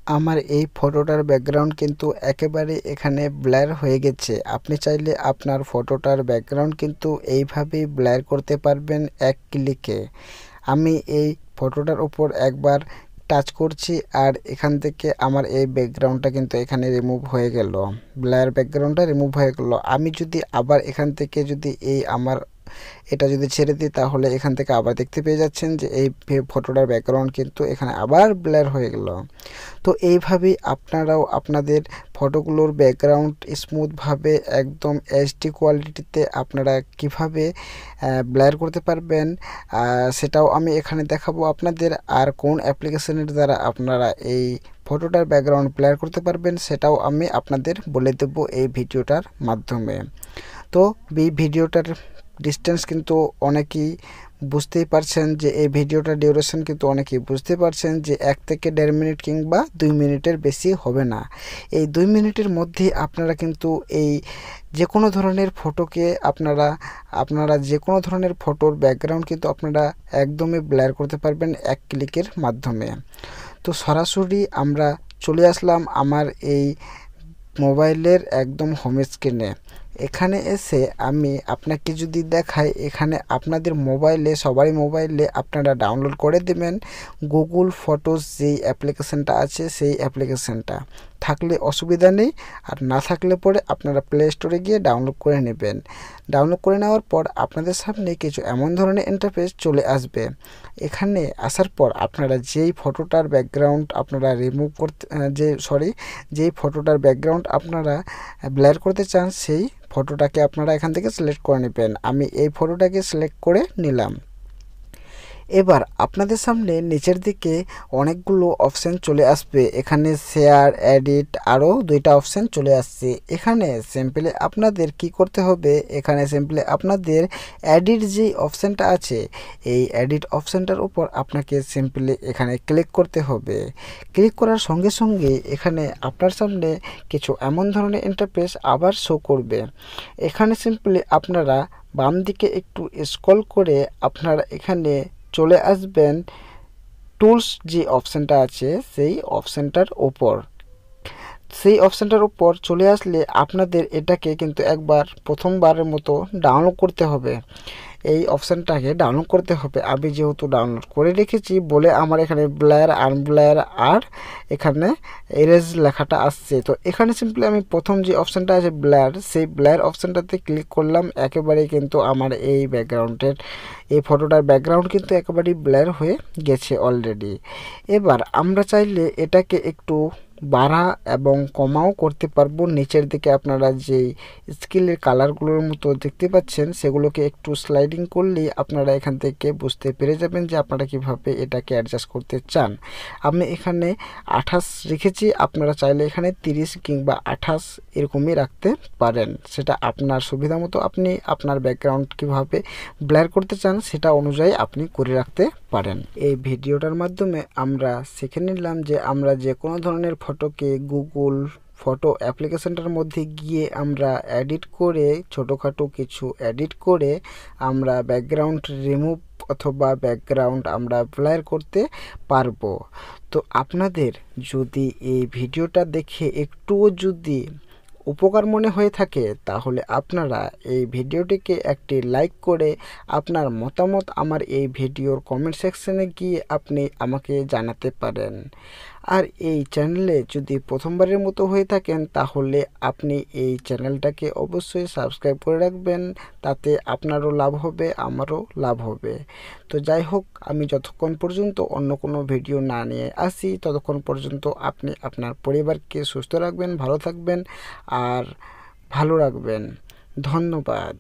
আমার এই ফটোটার ব্যাকগ্রাউন্ড কিন্তু একেবারে এখানে ব্লার হয়ে গেছে। আপনি চাইলে আপনার ফটোটার ব্যাকগ্রাউন্ড কিন্তু এইভাবেই ব্লার করতে পারবেন এক ক্লিকে। আমি এই ফটোটার উপর একবার টাচ করছি আর এখান থেকে আমার এই ব্যাকগ্রাউন্ডটা কিন্তু এখানে রিমুভ হয়ে গেল, ব্লার ব্যাকগ্রাউন্ডটা রিমুভ হয়ে গেল। আমি যদি আবার এখান থেকে যদি এই আমার এটা যদি ছেড়ে দিই তাহলে এখান থেকে আবার দেখতে পেয়ে যাচ্ছেন যে এই ফটোটার ব্যাকগ্রাউন্ড কিন্তু এখানে আবার ব্লার হয়ে গেল। তো এইভাবেই আপনারাও আপনাদের ফটোগুলোর ব্যাকগ্রাউন্ড স্মুথভাবে একদম এইচডি কোয়ালিটিতে আপনারা কিভাবে ব্লার করতে পারবেন সেটাও আমি এখানে দেখাবো আপনাদের। আর কোন অ্যাপ্লিকেশনের দ্বারা আপনারা এই ফটোটার ব্যাকগ্রাউন্ড ব্লার করতে পারবেন সেটাও আমি আপনাদের বলে দেব এই ভিডিওটার মাধ্যমে। তো এই ভিডিওটার ডিস্টেন্স কিন্তু অনেকেই বুঝতেই পারছেন যে এই ভিডিওটার ডিউরেশন কিন্তু অনেকেই বুঝতে পারছেন যে 1 থেকে 1.5 মিনিট কিংবা 2 মিনিটের বেশি হবে না। এই 2 মিনিটের মধ্যে আপনারা কিন্তু এই যে কোনো ধরনের ফটোকে আপনারা যে কোনো ধরনের ফটোর ব্যাকগ্রাউন্ড কিন্তু আপনারা একদমই ব্লার করতে পারবেন এক ক্লিকের মাধ্যমে। তো সরাসরি আমরা চলে আসলাম আমার এই মোবাইলের একদম হোম স্ক্রিনে। এখানে এসে আমি আপনাকে যদি দেখাই, এখানে আপনাদের মোবাইলে সবারই মোবাইলে আপনারা ডাউনলোড করে দেবেন গুগল ফটোস যেই অ্যাপ্লিকেশানটা আছে সেই অ্যাপ্লিকেশানটা। থাকলে অসুবিধা নেই, আর না থাকলে পরে আপনারা প্লে স্টোরে গিয়ে ডাউনলোড করে নেবেন। ডাউনলোড করে নেওয়ার পর আপনাদের সামনে কিছু এমন ধরনের ইন্টারফেস চলে আসবে। এখানে আসার পর আপনারা যেই ফটোটার ব্যাকগ্রাউন্ড আপনারা রিমুভ করতে যেই ফটোটার ব্যাকগ্রাউন্ড আপনারা ব্লার করতে চান সেই ফটোটাকে আপনারা এখান থেকে সিলেক্ট করে নেবেন। আমি এই ফটোটাকে সিলেক্ট করে নিলাম। এবার আপনাদের সামনে নিচের দিকে অনেকগুলো অপশান চলে আসবে। এখানে শেয়ার, এডিট, আরও 2টা অপশান চলে আসছে। এখানে সিম্পলি আপনাদের কি করতে হবে, এখানে সিম্পলি আপনাদের এডিট যেই অপশানটা আছে এই এডিট অপশানটার উপর আপনাকে সিম্পলি এখানে ক্লিক করতে হবে। ক্লিক করার সঙ্গে সঙ্গে এখানে আপনার সামনে কিছু এমন ধরনের ইন্টারফেস আবার শো করবে। এখানে সিম্পলি আপনারা বাম দিকে একটু স্ক্রল করে আপনারা এখানে চলে আসবেন টুলস যে অপশানটা আছে সেই অপশানটার উপর চলে আসলে আপনাদের এটাকে কিন্তু একবার প্রথমবারের মতো ডাউনলোড করতে হবে। এই অপশানটাকে ডাউনলোড করতে হবে। আমি যেহেতু ডাউনলোড করে রেখেছি বলে আমার এখানে ব্লার, আনব্লার আর এখানে এরেজ লেখাটা আসছে। তো এখানে সিম্পলি আমি প্রথম যে অপশানটা আছে ব্লার, সেই ব্লার অপশানটাতে ক্লিক করলাম। একেবারেই কিন্তু আমার এই ফটোটার ব্যাকগ্রাউন্ড কিন্তু একেবারেই ব্লার হয়ে গেছে অলরেডি। এবার আমরা চাইলে এটাকে একটু বাড়া এবং কমাও করতে পারবো। নিচের দিকে আপনারা যেই স্কেলের কালারগুলোর মতো দেখতে পাচ্ছেন সেগুলোকে একটু স্লাইডিং করলেই আপনারা এখান থেকে বুঝতে পেরে যাবেন যে আপনারা কিভাবে এটাকে অ্যাডজাস্ট করতে চান। আমি এখানে 28 রেখেছি, আপনারা চাইলে এখানে 30 কিংবা 28 এরকমই রাখতে পারেন। সেটা আপনার সুবিধা মতো আপনি আপনার ব্যাকগ্রাউন্ড কিভাবে ব্লার করতে চান সেটা অনুযায়ী আপনি করে রাখতে পারেন। এই ভিডিওটার মাধ্যমে আমরা শিখে নিলাম যে আমরা যে কোনো ধরনের ফটোকে গুগল ফটো অ্যাপ্লিকেশনটার মধ্যে গিয়ে আমরা এডিট করে ছোটোখাটো কিছু এডিট করে আমরা ব্যাকগ্রাউন্ড রিমুভ অথবা ব্যাকগ্রাউন্ড আমরা ব্লার করতে পারবো। তো আপনাদের যদি এই ভিডিওটা দেখে একটুও যদি উপকার মনে হয়ে থাকে তাহলে আপনারা এই ভিডিওটিকে একটি লাইক করে আপনার মতামত আমার এই ভিডিওর কমেন্ট সেকশনে গিয়ে আপনি আমাকে জানাতে পারেন। আর এই চ্যানেলে যদি প্রথমবারের মতো হয়ে থাকেন তাহলে আপনি এই চ্যানেলটাকে অবশ্যই সাবস্ক্রাইব করে রাখবেন। তাতে আপনারও লাভ হবে, আমারও লাভ হবে। তো যাই হোক, আমি যতক্ষণ পর্যন্ত অন্য কোনো ভিডিও না নিয়ে আসি ততক্ষণ পর্যন্ত আপনি আপনার পরিবারকে সুস্থ রাখবেন, ভালো থাকবেন আর ভালো রাখবেন। ধন্যবাদ।